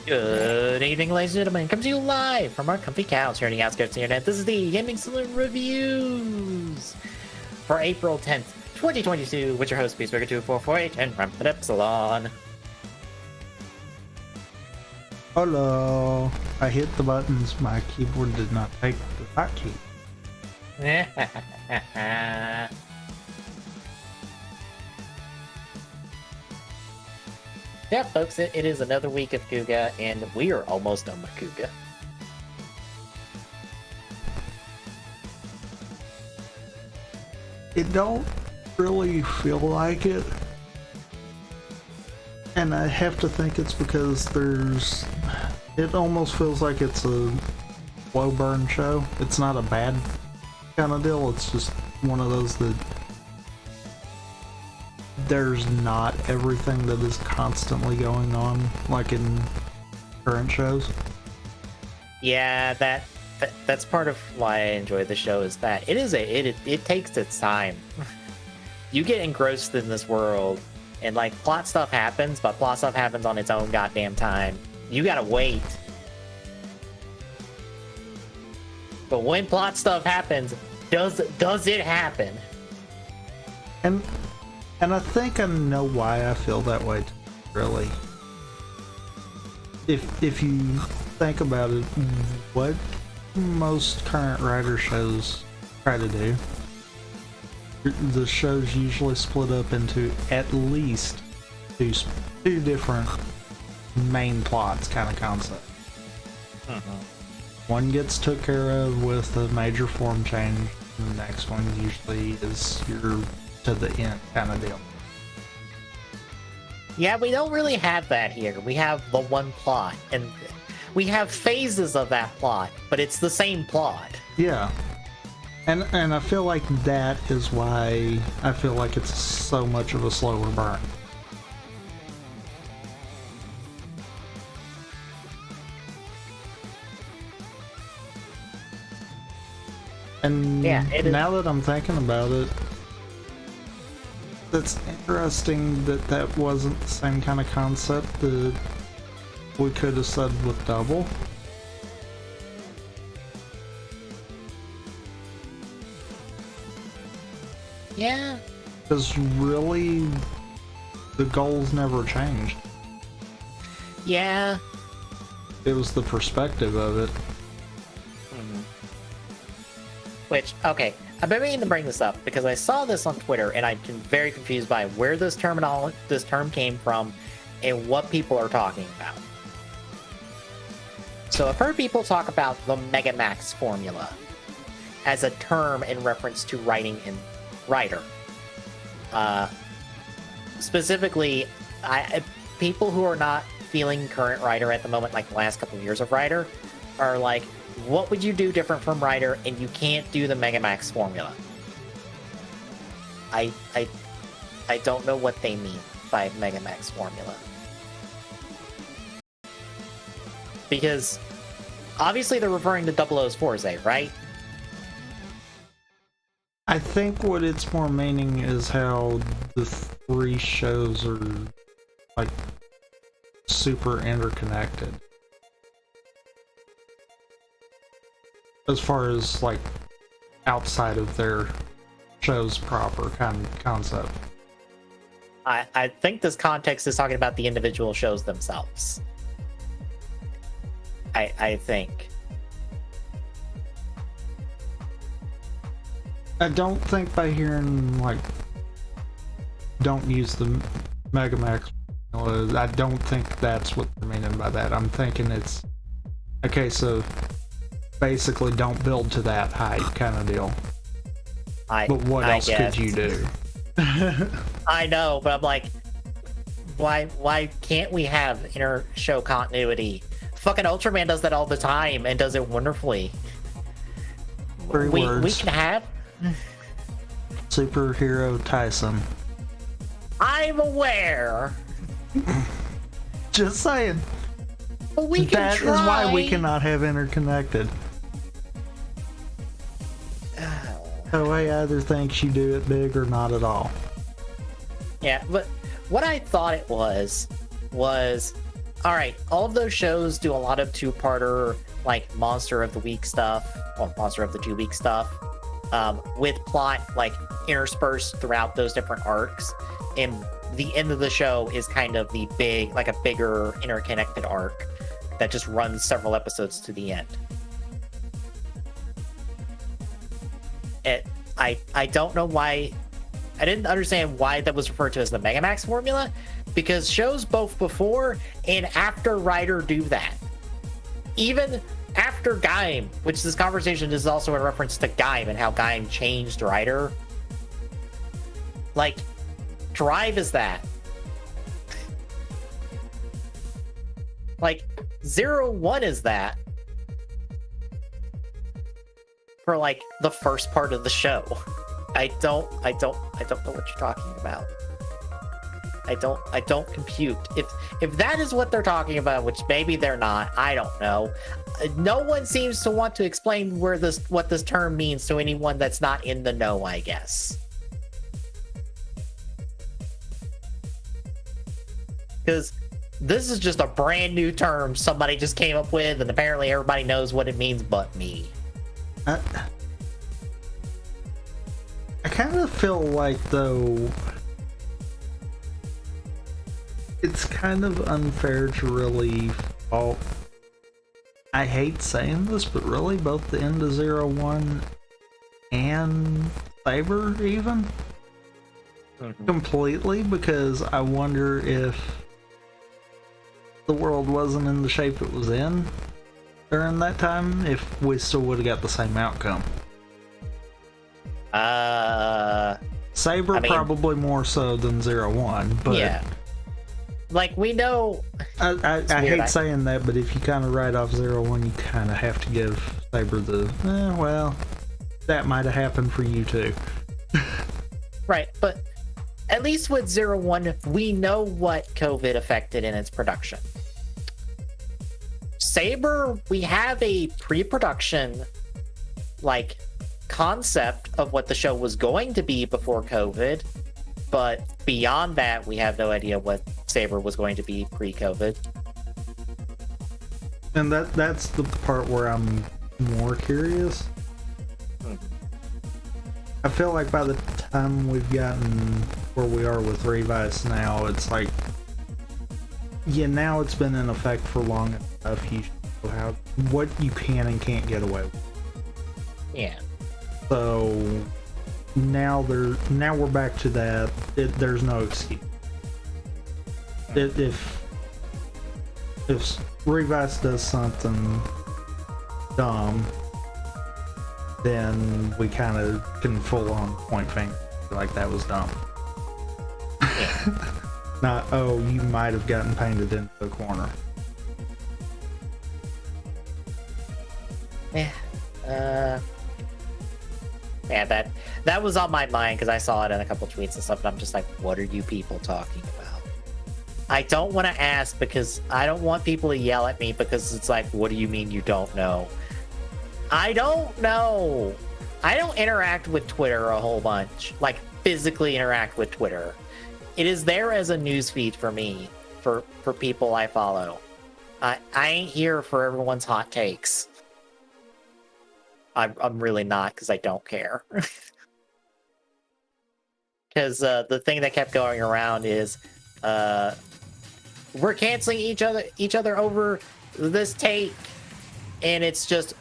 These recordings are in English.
Good evening, ladies and gentlemen. Coming to you live from our comfy couch here on the outskirts of the internet. This is the Gaming Saloon Reviews for April 10th, 2022, with your host, Peacemaker2448 and Rampant Epsilon. Hello. I hit the buttons. My keyboard did not take the hotkey. Yeah, folks, it is another week of Kuuga, and we are almost done with Kuuga. It don't really feel like it. And I have to think it's because it almost feels like it's a slow burn show. It's not a bad kind of deal. It's just one of those that there's not everything that is constantly going on like in current shows. Yeah, that's part of why I enjoy the show, is that it takes its time. You get engrossed in this world, and like plot stuff happens, but plot stuff happens on its own goddamn time. You gotta wait. But when plot stuff happens, does it happen? And I think I know why I feel that way, really. If you think about it, what most current writer shows try to do, the show's usually split up into at least two different main plots kind of concept. One gets took care of with a major form change, and the next one usually is your to the end kind of deal. Yeah, we don't really have that here. We have the one plot, and we have phases of that plot, but it's the same plot. Yeah. And I feel like that is why I feel like it's so much of a slower burn. And yeah, now that I'm thinking about it, it's interesting that wasn't the same kind of concept that we could have said with Double. Yeah. Because really, the goals never changed. Yeah. It was the perspective of it. Which, okay, I've been meaning to bring this up because I saw this on Twitter and I'm very confused by where this term came from and what people are talking about. So I've heard people talk about the Mega Max formula as a term in reference to writing in writer. Specifically, people who are not feeling current writer at the moment, like the last couple of years of writer, are like, what would you do different from writer, and you can't do the Mega Max formula? I don't know what they mean by Mega Max formula. Because obviously they're referring to 00's Forze, right? I think what it's more meaning is how the three shows are like super interconnected. As far as like outside of their shows proper kind of concept. I think this context is talking about the individual shows themselves. I think. I don't think by hearing like don't use the Mega Max, I don't think that's what they're meaning by that. I'm thinking it's okay, so basically don't build to that height kind of deal. But what else could you do? I know, but I'm like, why can't we have inter-show continuity? Fucking Ultraman does that all the time and does it wonderfully. We can have Superhero Tyson. I'm aware. Just saying. But we can That try. is why we cannot have interconnected. Toei either thinks you do it big or not at all. Yeah, but what I thought it was all right, all of those shows do a lot of two-parter, like Monster of the Week stuff, or Monster of the 2 Week stuff, with plot like interspersed throughout those different arcs. And the end of the show is kind of the big, like a bigger interconnected arc that just runs several episodes to the end. I don't know why. I didn't understand why that was referred to as the Megamax formula, because shows both before and after Rider do that. Even after Gaim, which this conversation is also in reference to Gaim and how Gaim changed Rider. Like, Drive is that. Like, 0-1 is that. For like the first part of the show. I don't know what you're talking about. I don't compute. If that is what they're talking about, which maybe they're not, I don't know. No one seems to want to explain what this term means to anyone that's not in the know, I guess. Because this is just a brand new term somebody just came up with, and apparently everybody knows what it means but me. I kind of feel like, though, it's kind of unfair to really fault. I hate saying this, but really both the end of 0-1 and Saber even completely, because I wonder if the world wasn't in the shape it was in during that time, if we still would have got the same outcome. Saber, I mean, probably more so than 0-1, but yeah, like we know. I hate saying that, but if you kind of write off 0-1, you kind of have to give Saber the well, that might have happened for you too. Right, but at least with 0-1, we know what COVID affected in its production. Saber, we have a pre-production like concept of what the show was going to be before COVID, but beyond that, we have no idea what Saber was going to be pre-COVID. And that's the part where I'm more curious. I feel like by the time we've gotten where we are with Revice now, it's like, yeah, now it's been in effect for long enough. You know how what you can and can't get away with. Yeah. So now we're back to that. There's no excuse. If Revice does something dumb, then we kind of can full on point finger like that was dumb. Not, oh, you might have gotten painted into the corner. Yeah, that was on my mind because I saw it in a couple tweets and stuff, and I'm just like, what are you people talking about? I don't want to ask because I don't want people to yell at me because it's like, what do you mean you don't know? I don't know. I don't interact with Twitter a whole bunch, like physically interact with Twitter. It is there as a news feed for me, for people I follow. I ain't here for everyone's hot takes. I'm really not, because I don't care. Because the thing that kept going around is we're canceling each other over this take, and it's just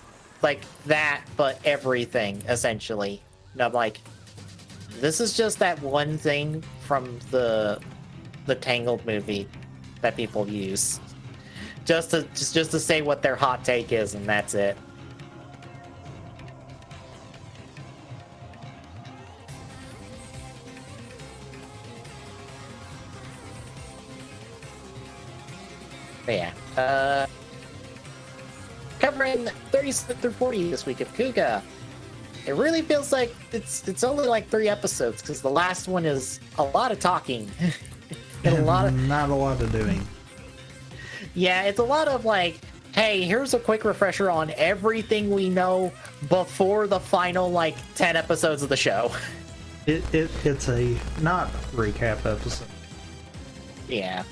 like that, but everything essentially. And I'm like, this is just that one thing from the Tangled movie that people use, just to say what their hot take is, and that's it. But yeah, covering 37 through 40 this week of Kuuga. It really feels like it's only like 3 episodes because the last one is a lot of talking and not a lot of doing. Yeah, it's a lot of like, hey, here's a quick refresher on everything we know before the final like 10 episodes of the show. It's a not recap episode. Yeah.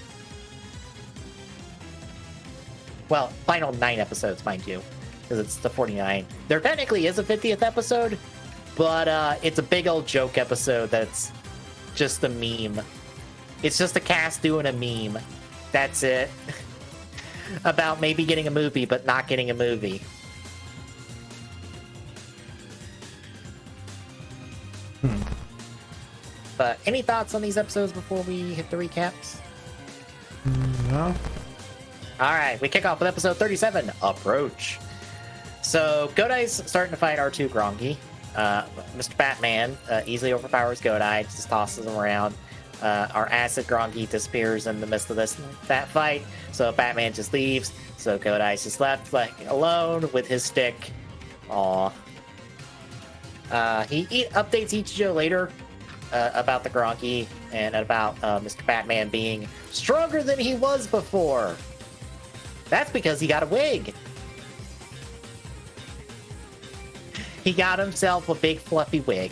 Well, final 9 episodes, mind you, because it's the 49. There technically is a 50th episode, but it's a big old joke episode that's just a meme. It's just a cast doing a meme. That's it. About maybe getting a movie, but not getting a movie. But any thoughts on these episodes before we hit the recaps? No. All right, we kick off with episode 37, Approach. So Godai's starting to fight R2 Grongi. Mr. Batman easily overpowers Godai, just tosses him around. Our acid Grongi disappears in the midst of that fight, so Batman just leaves. So Godai's just left alone with his stick. Aww. He updates Ichijo later about the Grongi and about Mr. Batman being stronger than he was before. That's because he got a wig. He got himself a big fluffy wig.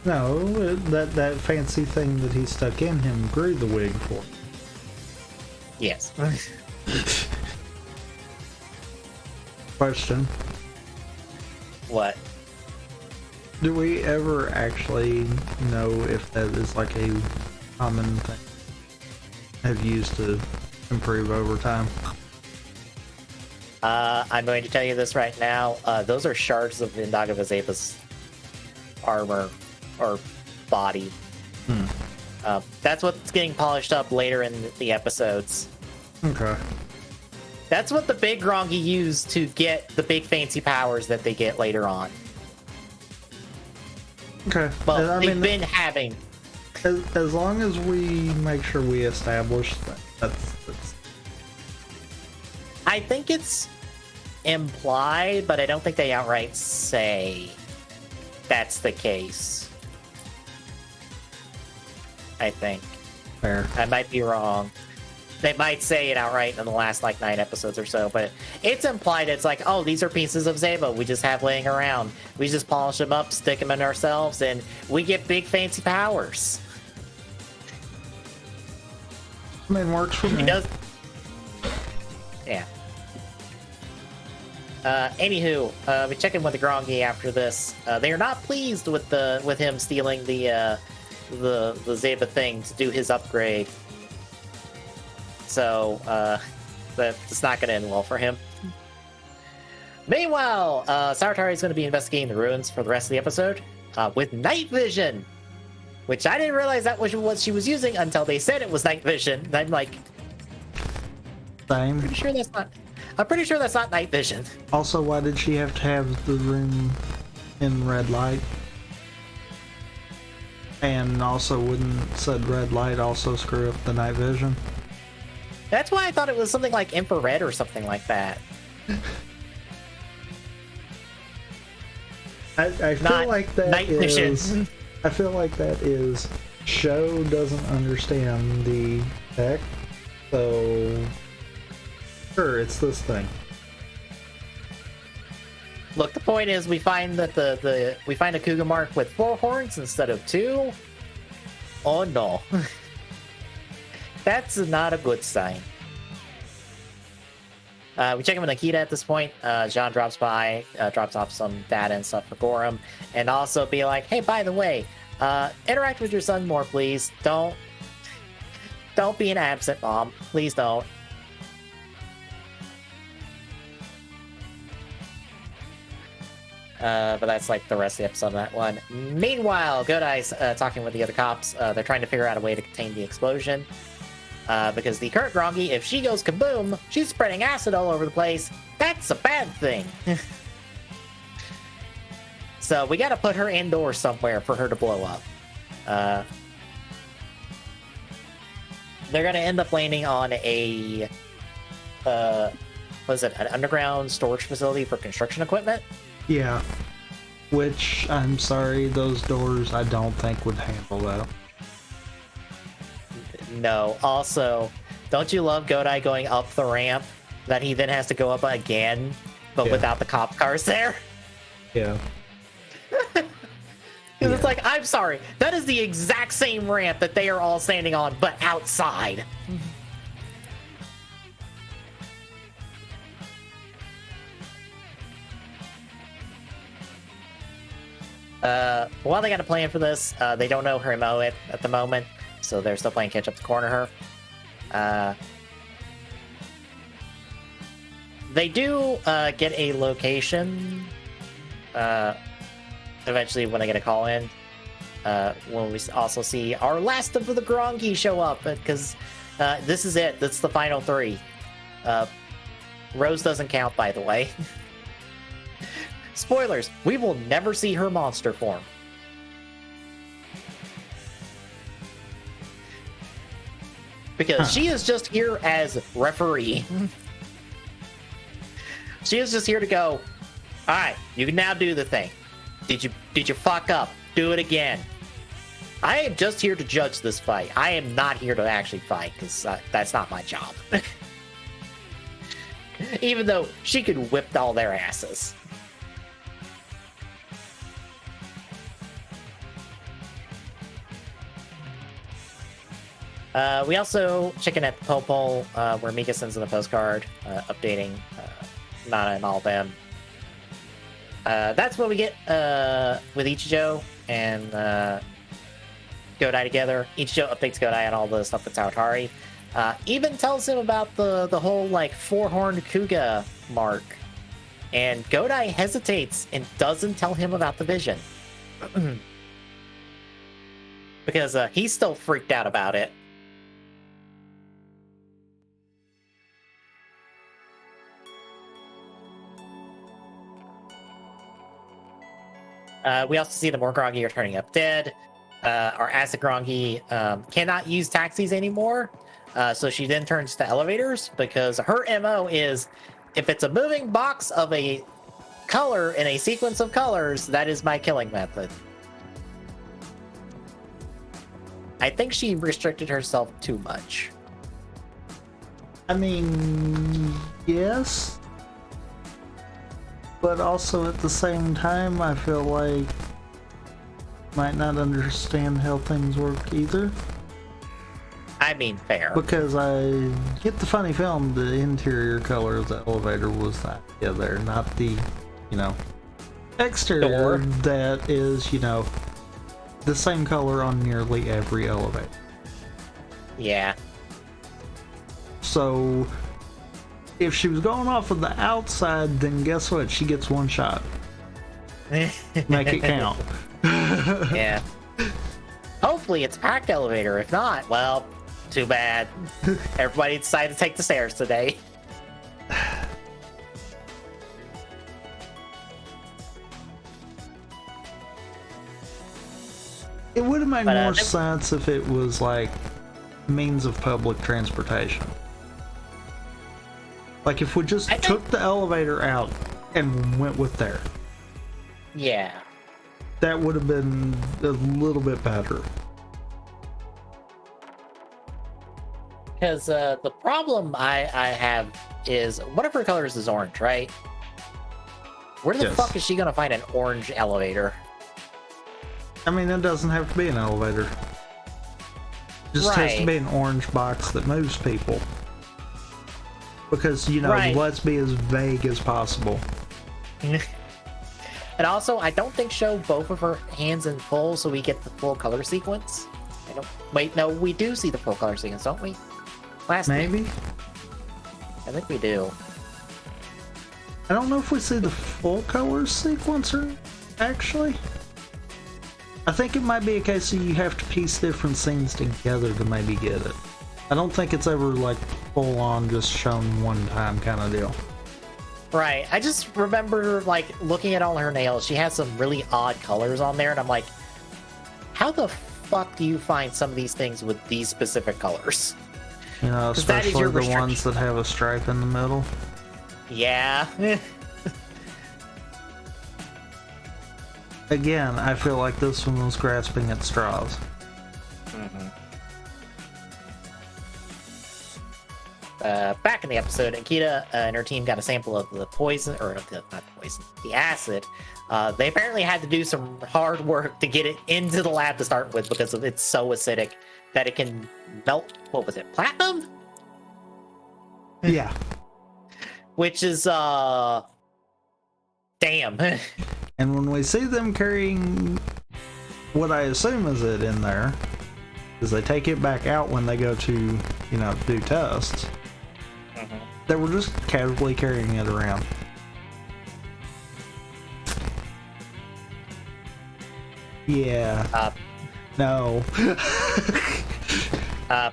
No, that fancy thing that he stuck in him grew the wig for. Yes. Question. What? Do we ever actually know if that is like a common thing have used to improve over time? I'm going to tell you this right now. Those are shards of Indagazeba's armor or body. That's what's getting polished up later in the episodes. Okay. That's what the big Grongi used to get the big fancy powers that they get later on. Okay. Well, they've been having. As long as we make sure we establish that, that's... I think it's implied, but I don't think they outright say that's the case. I think. Fair. I might be wrong. They might say it outright in the last 9 episodes or so, but it's implied. It's like, oh, these are pieces of Zeba we just have laying around. We just polish them up, stick them in ourselves, and we get big fancy powers. I mean, works for me. It does. Yeah. Anywho, we check in with the Grongi after this. They are not pleased with him stealing the Zeba thing to do his upgrade. So that's not going to end well for him. Meanwhile, Saratari is going to be investigating the ruins for the rest of the episode with night vision, which I didn't realize that was what she was using until they said it was night vision. And I'm like, Same. I'm pretty sure that's not night vision. Also, why did she have to have the room in red light? And also, wouldn't said red light also screw up the night vision? That's why I thought it was something like infrared or something like that. I feel like that night vision. I feel like that is show doesn't understand the tech, so sure, it's this thing. Look, the point is we find that we find a Kuuga mark with 4 horns instead of 2. Oh no. That's not a good sign. We check in with Akita at this point. John drops by, drops off some data and stuff for Gorham, and also be like, hey, by the way, interact with your son more, please. Don't be an absent mom. Please don't. But that's like the rest of the episode on that one. Meanwhile, Godai's talking with the other cops. They're trying to figure out a way to contain the explosion. Because the current Grongi, if she goes kaboom, she's spreading acid all over the place. That's a bad thing. So we gotta put her indoors somewhere for her to blow up. They're gonna end up landing on a... what is it? An underground storage facility for construction equipment? Yeah. Which, I'm sorry, those doors I don't think would handle that. No. Also, don't you love Godai going up the ramp that he then has to go up again, but without the cop cars there? Yeah. Because it's like, I'm sorry, that is the exact same ramp that they are all standing on, but outside. While they got a plan for this, they don't know her MO at the moment, so they're still playing catch up to corner her. They do get a location eventually when I get a call in. When we also see our last of the Grongi show up, because this is it. That's the final 3. Rose doesn't count, by the way. Spoilers, we will never see her monster form. Because she is just here as referee. She is just here to go, alright, you can now do the thing. Did you fuck up? Do it again. I am just here to judge this fight. I am not here to actually fight, because that's not my job. Even though she could whip all their asses. We also check in at the Popol, where Mika sends in a postcard, updating Nana and all them. That's what we get with Ichijo and Godai together. Ichijo updates Godai on all the stuff with Saotari. Even tells him about the whole, like, 4-horned Kuuga mark. And Godai hesitates and doesn't tell him about the vision. Because he's still freaked out about it. We also see the more Grongi are turning up dead. Our acid Grongi cannot use taxis anymore. So she then turns to elevators because her MO is, if it's a moving box of a color in a sequence of colors, that is my killing method. I think she restricted herself too much. I mean, yes. But also at the same time, I feel like might not understand how things work either. I mean, fair. Because I get the funny feeling the interior color of the elevator was the idea there, not the, exterior door that is, the same color on nearly every elevator. Yeah. So if she was going off of the outside, then guess what? She gets one shot. Make it count. Yeah. Hopefully it's a packed elevator. If not, well, too bad. Everybody decided to take the stairs today. It would have made more sense if it was like means of public transportation. Like if we just took the elevator out and went with there. Yeah. That would have been a little bit better. Because the problem I have is, one of her colors is orange, right? Where the fuck is she going to find an orange elevator? I mean, it doesn't have to be an elevator. It just has to be an orange box that moves people. Because, let's be as vague as possible. And also, I don't think show both of her hands in full so we get the full color sequence. Wait, no, we do see the full color sequence, don't we? Maybe? I think we do. I don't know if we see the full color sequence actually. I think it might be a case of you have to piece different scenes together to maybe get it. I don't think it's ever like full on just shown one time kind of deal. Right. I just remember like looking at all her nails. She has some really odd colors on there, and I'm like, how the fuck do you find some of these things with these specific colors? Especially the ones that have a stripe in the middle. Yeah. Again, I feel like this one was grasping at straws. Mm-hmm. Back in the episode, Akita and her team got a sample of the poison, or not poison, the acid. They apparently had to do some hard work to get it into the lab to start with because it's so acidic that it can melt, what was it, platinum? Yeah. Which is, damn. And when we see them carrying what I assume is it in there, is they take it back out when they go to, do tests. They were just casually carrying it around. Yeah. No.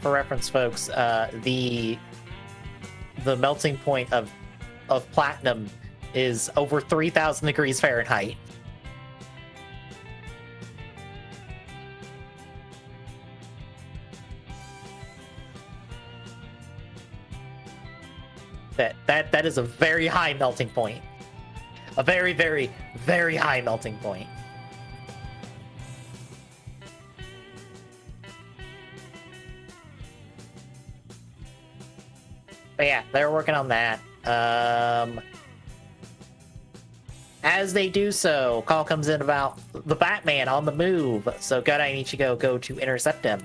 For reference, folks, the melting point of platinum is over 3,000 degrees Fahrenheit. That is a very high melting point. A very, very, very high melting point. But yeah, they're working on that. As they do so, call comes in about the Batman on the move. So Godai and Ichigo go to intercept him.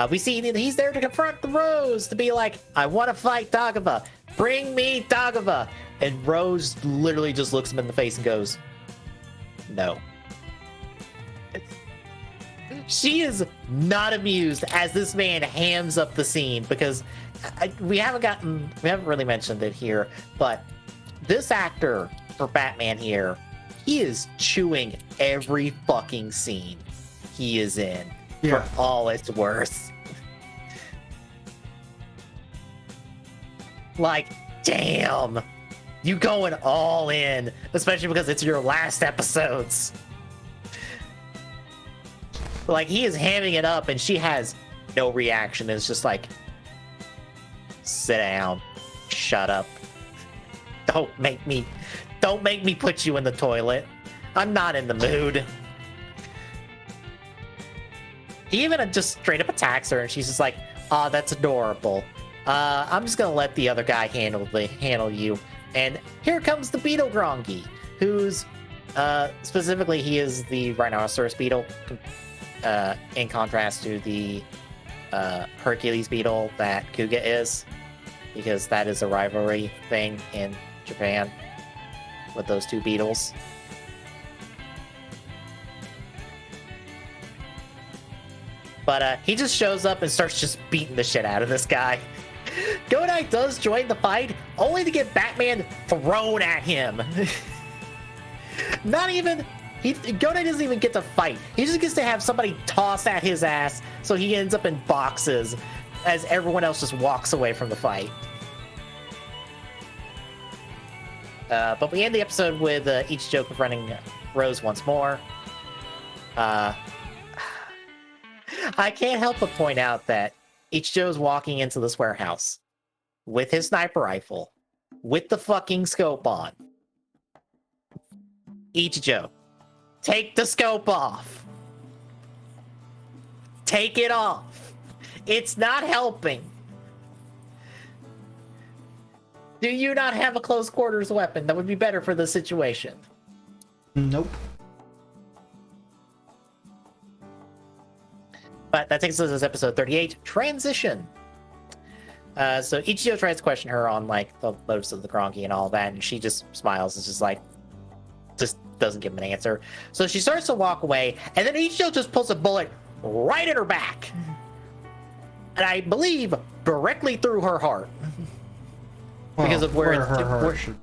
We see that he's there to confront the Rose, to be like, I want to fight Dagava. Bring me Dagava. And Rose literally just looks him in the face and goes, no. She is not amused as this man hams up the scene, because we haven't really mentioned it here, but this actor for Batman here, he is chewing every fucking scene he is in for all it's worth. Like, damn, you going all in, especially because it's your last episodes. Like, he is hamming it up and she has no reaction. It's just like, sit down, shut up, don't make me put you in the toilet. I'm not in the mood. He even just straight up attacks her and she's just like, oh, that's adorable. I'm just gonna let the other guy handle you. And here comes the Beetle Grongi, who's specifically, he is the Rhinoceros Beetle, in contrast to the Hercules Beetle that Kuuga is, because that is a rivalry thing in Japan with those two beetles. But he just shows up and starts just beating the shit out of this guy. Godai does join the fight, only to get Batman thrown at him. Godai doesn't even get to fight. He just gets to have somebody toss at his ass, so he ends up in boxes as everyone else just walks away from the fight. But we end the episode with Ichigo confronting Rose once more. I can't help but point out that Ichigo's walking into this warehouse with his sniper rifle, with the fucking scope on. Ichigo, take the scope off. Take it off. It's not helping. Do you not have a close quarters weapon that would be better for the situation? Nope. But that takes us to episode 38, Transition. So Ichigo tries to question her on, like, the motives of the Grongi and all that, and she just smiles and just, like, just doesn't give him an answer. So she starts to walk away, and then Ichigo just pulls a bullet right in her back. And I believe directly through her heart. Because of where her heart should...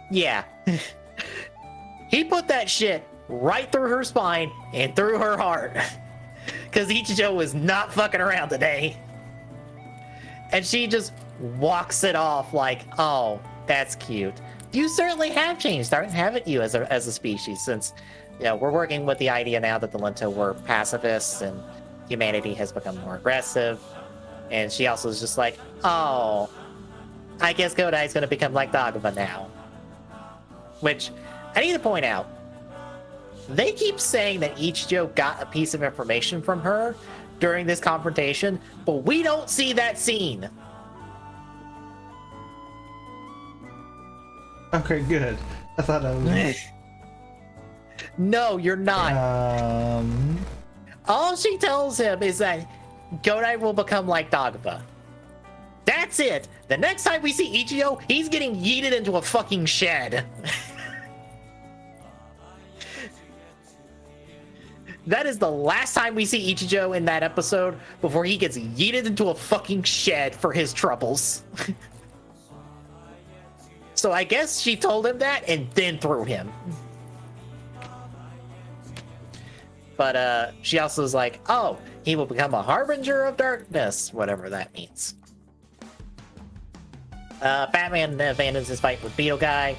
Yeah. He put that shit right through her spine and through her heart. Because Ichigo was not fucking around today. And she just walks it off like, oh, that's cute. You certainly have changed, haven't you, as a species, since, we're working with the idea now that the Lento were pacifists and humanity has become more aggressive. And she also is just like, oh, I guess Godai is going to become like Dagava now. Which, I need to point out, they keep saying that Ichigo got a piece of information from her during this confrontation, but we don't see that scene. Okay, good. I thought I was... No, you're not. All she tells him is that Godai will become like Dagava. That's it. The next time we see Ichigo, he's getting yeeted into a fucking shed. That is the last time we see Ichijo in that episode before he gets yeeted into a fucking shed for his troubles. So I guess she told him that and then threw him. But she also is like, oh, he will become a harbinger of darkness, whatever that means. Batman abandons his fight with Beetle Guy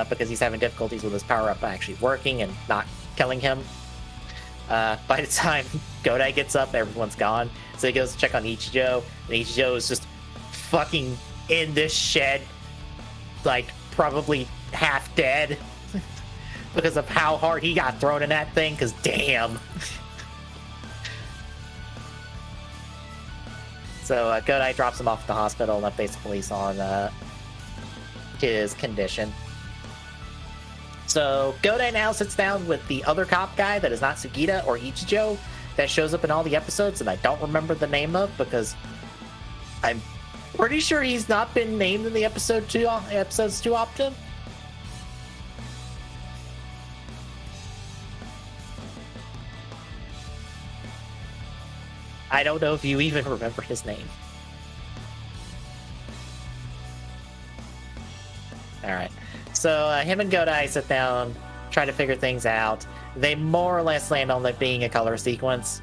because he's having difficulties with his power-up actually working and not killing him. By the time Godai gets up, everyone's gone. So he goes to check on Ichijo, and Ichijo is just fucking in this shed, like probably half dead because of how hard he got thrown in that thing, because damn. So Godai drops him off at the hospital and updates the police on his condition. So Godai now sits down with the other cop guy that is not Sugita or Ichijo that shows up in all the episodes and I don't remember the name of because I'm pretty sure he's not been named in the episodes too often. I don't know if you even remember his name. Alright. So him and Godai sit down, try to figure things out. They more or less land on it being a color sequence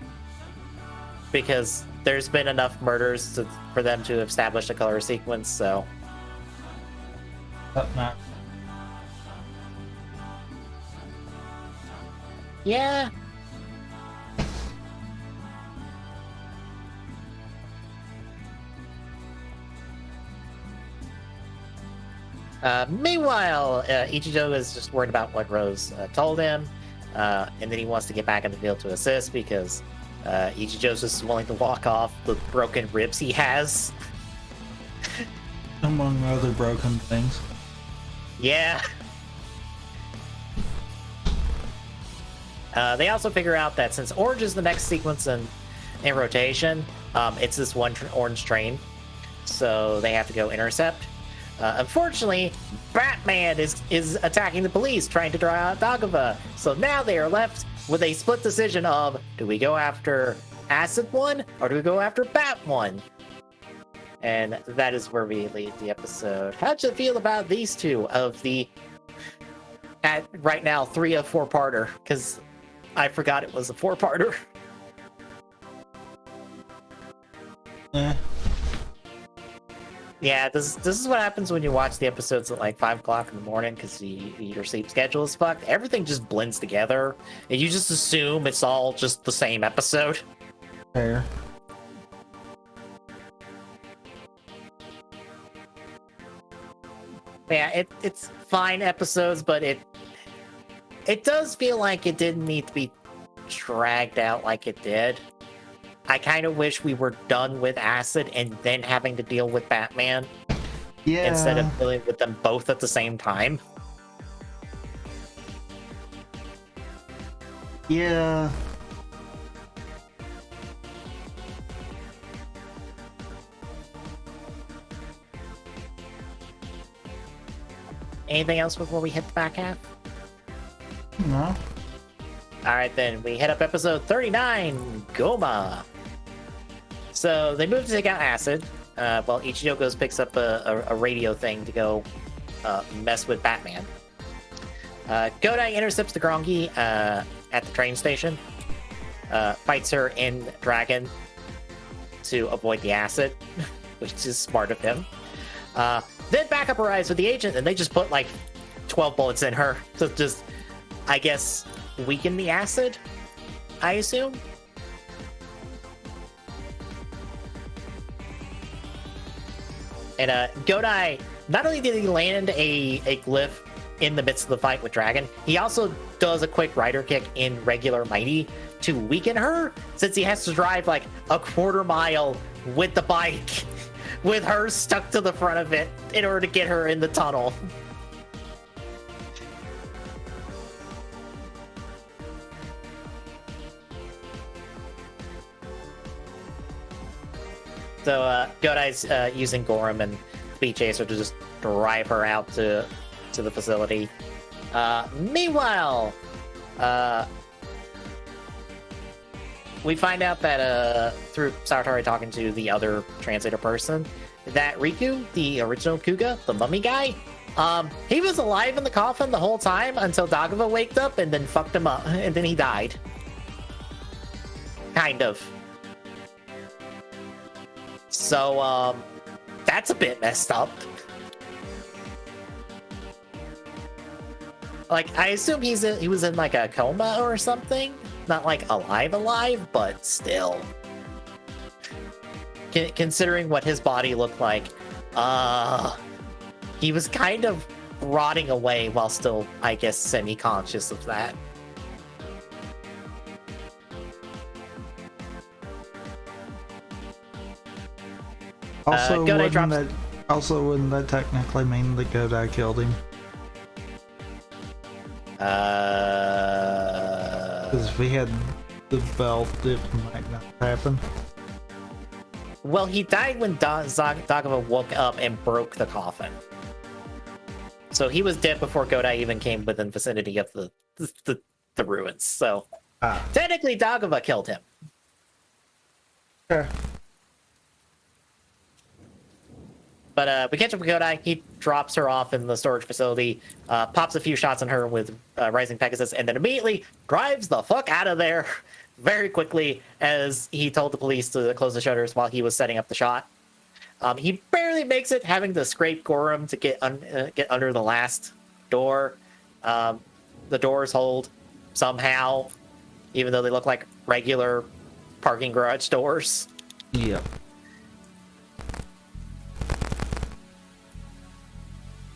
because there's been enough murders for them to establish a color sequence, so... Yeah. Meanwhile, Ichijo is just worried about what Rose told him, and then he wants to get back in the field to assist because Ichijo's just willing to walk off the broken ribs he has. Among other broken things. Yeah. They also figure out that since Orange is the next sequence in rotation, it's this one orange train, so they have to go intercept. Unfortunately, Batman is attacking the police, trying to draw out Dagova. So now they are left with a split decision of, do we go after Acid One or do we go after Bat One? And that is where we leave the episode. How'd you feel about these two of the, at right now, 3 of 4-parter? Because I forgot it was a 4-parter. Yeah, this is what happens when you watch the episodes at like 5 o'clock in the morning because your sleep schedule is fucked. Everything just blends together, and you just assume it's all just the same episode. Fair. Yeah, it's fine episodes, but it does feel like it didn't need to be dragged out like it did. I kind of wish we were done with Acid and then having to deal with Batman. Yeah. Instead of dealing with them both at the same time. Yeah. Anything else before we hit the back half? No. Alright then, we hit up episode 39, Goma. So they move to take out Acid, while Ichijo goes picks up a radio thing to go mess with Batman. Godai intercepts the Grongi at the train station, fights her in Dragon to avoid the acid, which is smart of him. Then backup arrives with the agent, and they just put like 12 bullets in her to just, I guess, weaken the acid, I assume. And Godai, not only did he land a glyph in the midst of the fight with Dragon, he also does a quick rider kick in regular Mighty to weaken her, since he has to drive like a quarter mile with the bike, with her stuck to the front of it in order to get her in the tunnel. So Godai's using Gorham and Speed Chaser to just drive her out to the facility. Meanwhile, we find out that through Saratari talking to the other translator person, that Riku, the original Kuuga, the mummy guy, he was alive in the coffin the whole time until Dagava waked up and then fucked him up, and then he died. Kind of. So, that's a bit messed up. Like, I assume he was in like a coma or something. Not like alive, but still. Considering what his body looked like, he was kind of rotting away while still, I guess, semi-conscious of that. Also, Godai wouldn't that technically mean that Godai killed him? Because if he had the belt, it might not happen. Well, he died when Dagava woke up and broke the coffin. So he was dead before Godai even came within vicinity of the ruins. So technically, Dagava killed him. Sure. But we catch up with Godai. He drops her off in the storage facility, pops a few shots on her with Rising Pegasus, and then immediately drives the fuck out of there very quickly as he told the police to close the shutters while he was setting up the shot. He barely makes it, having to scrape Gorum to get under the last door. The doors hold somehow, even though they look like regular parking garage doors. Yep.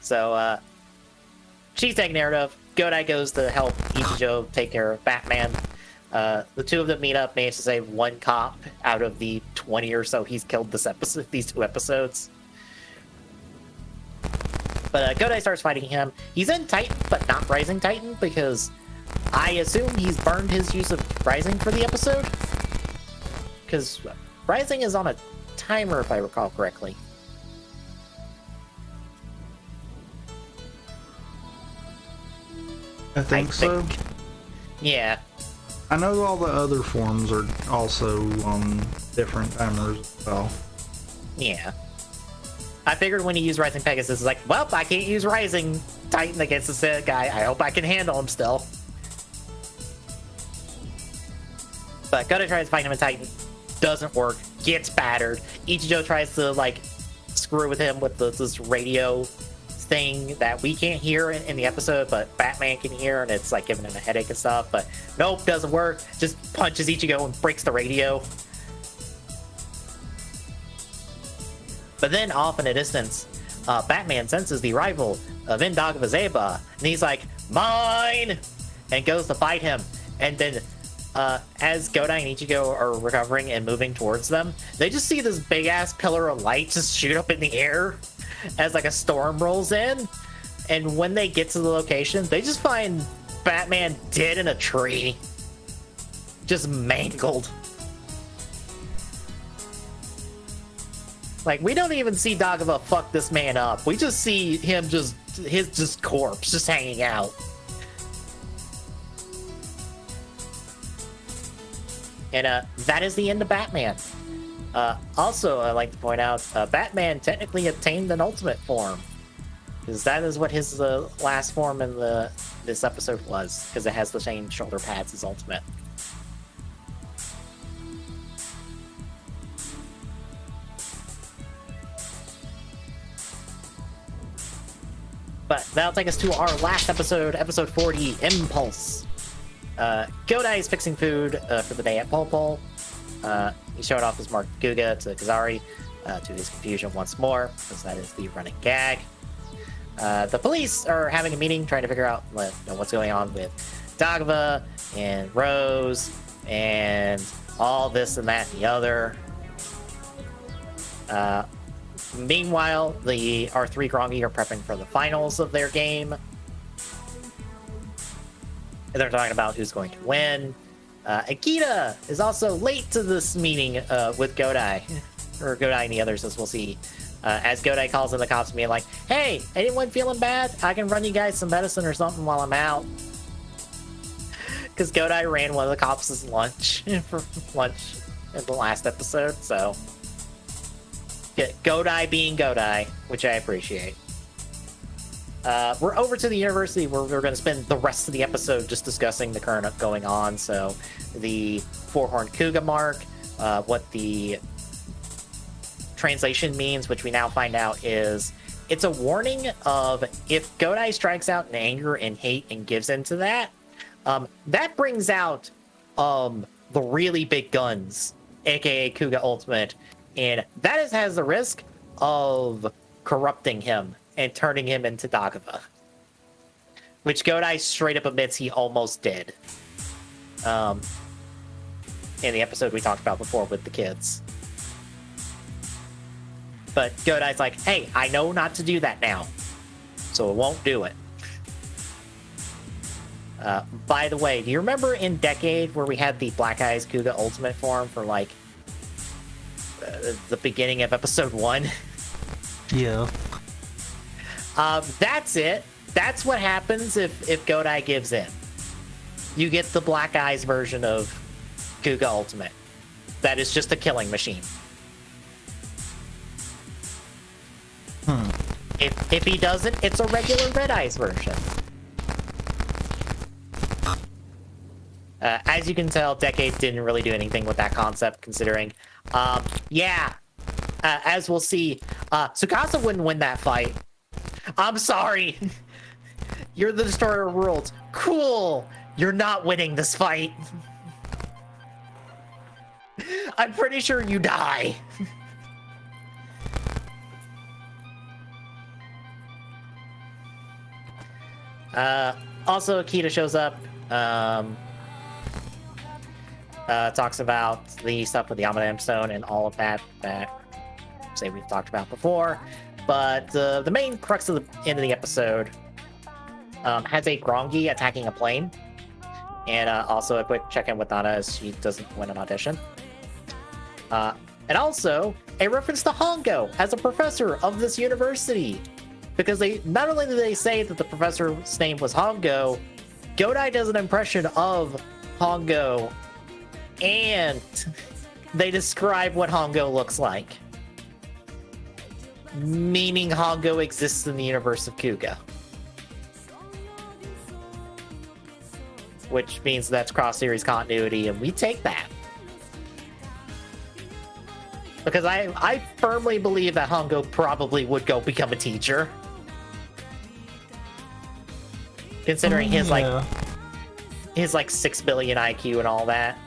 So, she's taken care of. Godai goes to help Ichijo take care of Batman. The two of them meet up, manage to save one cop out of the 20 or so he's killed these 2 episodes. But Godai starts fighting him. He's in Titan, but not Rising Titan, because I assume he's burned his use of Rising for the episode. Because Rising is on a timer, if I recall correctly. I think so. Yeah. I know all the other forms are also on different timers as well. Yeah. I figured when he used Rising Pegasus, it's like, well, I can't use Rising Titan against this guy. I hope I can handle him still. But Godai tries to fight him in Titan. Doesn't work. Gets battered. Ichijo tries to, like, screw with him with this radio thing that we can't hear in the episode, but Batman can hear, and it's like giving him a headache and stuff. But nope, doesn't work. Just punches Ichigo and breaks the radio. But then, off in a distance, Batman senses the arrival of Indagava Zeba, and he's like, mine! And goes to fight him. And then, as Godai and Ichigo are recovering and moving towards them, they just see this big-ass pillar of light just shoot up in the air as like a storm rolls in. And when they get to the location, they just find Batman dead in a tree. Just mangled. Like, we don't even see Dagava fuck this man up. We just see him his corpse just hanging out. And that is the end of Batman. Also, I'd like to point out, Batman technically obtained an ultimate form. Because that is what his last form in this episode was. Because it has the same shoulder pads as ultimate. But that'll take us to our last episode, episode 40, Impulse. Godai is fixing food for the day at Pol. He showed off his mark Kuuga to Kazari, to his confusion once more, because that is the running gag. The police are having a meeting trying to figure out what's going on with Dagava and Rose and all this and that and the other. Meanwhile, the R3 Grongi are prepping for the finals of their game. And they're talking about who's going to win. Akita is also late to this meeting with Godai. Or Godai and the others, as we'll see. As Godai calls in the cops being like, hey, anyone feeling bad? I can run you guys some medicine or something while I'm out. because Godai ran one of the cops' lunch for lunch in the last episode, so Godai being Godai, which I appreciate. We're over to the university where we're going to spend the rest of the episode just discussing the current going on. So the four-horned Kuuga mark, what the translation means, which we now find out is it's a warning of if Godai strikes out in anger and hate and gives into that, that brings out the really big guns, aka Kuuga Ultimate, and that has the risk of corrupting him and turning him into Dagava, which Godai straight up admits he almost did. In the episode we talked about before with the kids. But Godai's like, hey, I know not to do that now, so it won't do it. By the way, do you remember in Decade where we had the Black Eyes Kuuga Ultimate form for like the beginning of episode 1? Yeah. That's it. That's what happens if Godai gives in. You get the Black Eyes version of Kuuga Ultimate. That is just a killing machine. If he doesn't, it's a regular Red Eyes version. As you can tell, Decade didn't really do anything with that concept, considering, as we'll see, Tsukasa wouldn't win that fight. I'm sorry. You're the destroyer of worlds. Cool. You're not winning this fight. I'm pretty sure you die. Also, Akita shows up. Talks about the stuff with the Amadam Stone and all of that say we've talked about before. But the main crux of the end of the episode has a Grongi attacking a plane. And also a quick check-in with Nana as she doesn't win an audition. And also a reference to Hongo as a professor of this university. Because they not only do they say that the professor's name was Hongo, Godai does an impression of Hongo, and they describe what Hongo looks like. Meaning Hongo exists in the universe of Kuuga. Which means that's cross-series continuity, and we take that. Because I firmly believe that Hongo probably would go become a teacher. Considering his 6 billion IQ and all that.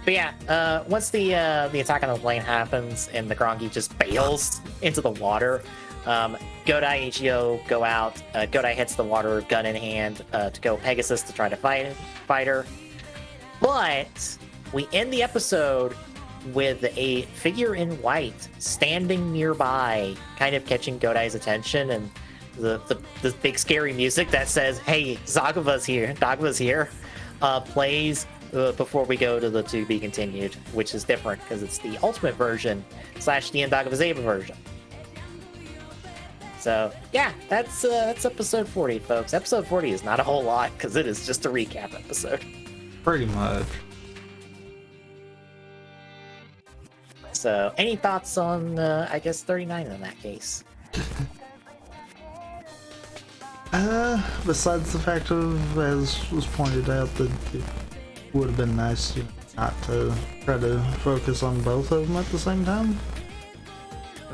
But yeah, once the attack on the plane happens and the Grongi just bails into the water, Godai and Ichio go out. Godai hits the water, gun in hand, to go Pegasus to try to fight her. But we end the episode with a figure in white standing nearby, kind of catching Godai's attention, and the big scary music that says, "Hey, Dagava's here," plays before we go to the to be continued, which is different because it's the ultimate version / the Dagava Zeba version. So yeah, that's episode 40, folks. Episode 40 is not a whole lot because it is just a recap episode. Pretty much. So, any thoughts on, I guess, 39 in that case? Besides the fact of, as was pointed out, that it would have been nice not to try to focus on both of them at the same time.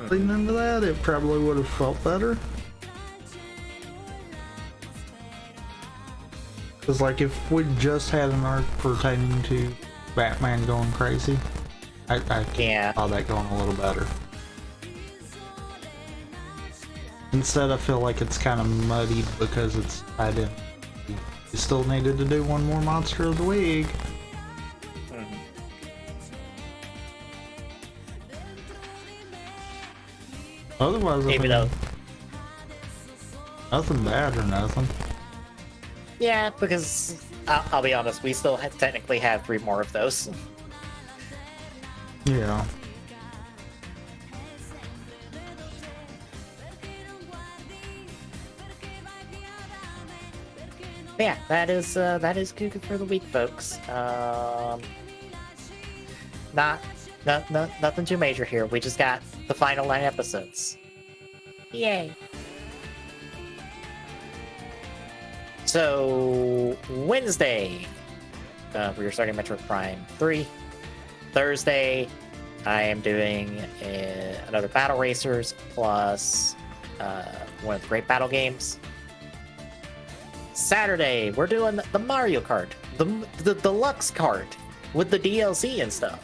Leading into that, it probably would have felt better. Because, like, if we just had an arc pertaining to Batman going crazy, I saw that going a little better. Instead, I feel like it's kind of muddied because it's tied in. You still needed to do one more Monster of the Week. Otherwise, Maybe though. Nothing bad or nothing. Yeah, because I'll be honest, we still technically have 3 more of those. Yeah. But yeah, that is Kuuga for the week, folks. Nothing too major here. We just got the final 9 episodes. Yay! So Wednesday, we are starting Metroid Prime 3. Thursday, I am doing another Battle Racers plus one of the Great Battle games. Saturday, we're doing the Mario Kart, the deluxe cart with the DLC and stuff.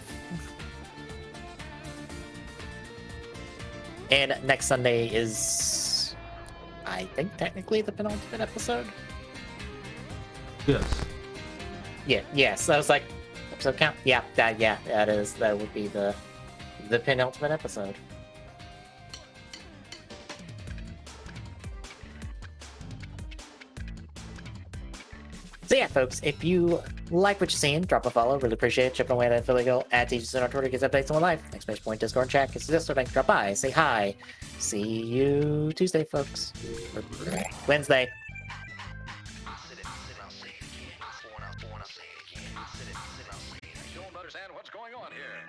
And next Sunday is, I think, technically the penultimate episode. Yes. Yes. I was like, episode count. Yeah, that is. That would be the penultimate episode. So yeah, folks, if you like what you're seeing, drop a follow. Really appreciate it. Chipping away at that Philly Go at Teachers on Twitter gets updates on life. Next point, Discord, chat, gets this or drop by, say hi. See you Tuesday, folks. Wednesday. Don't understand what's going on here.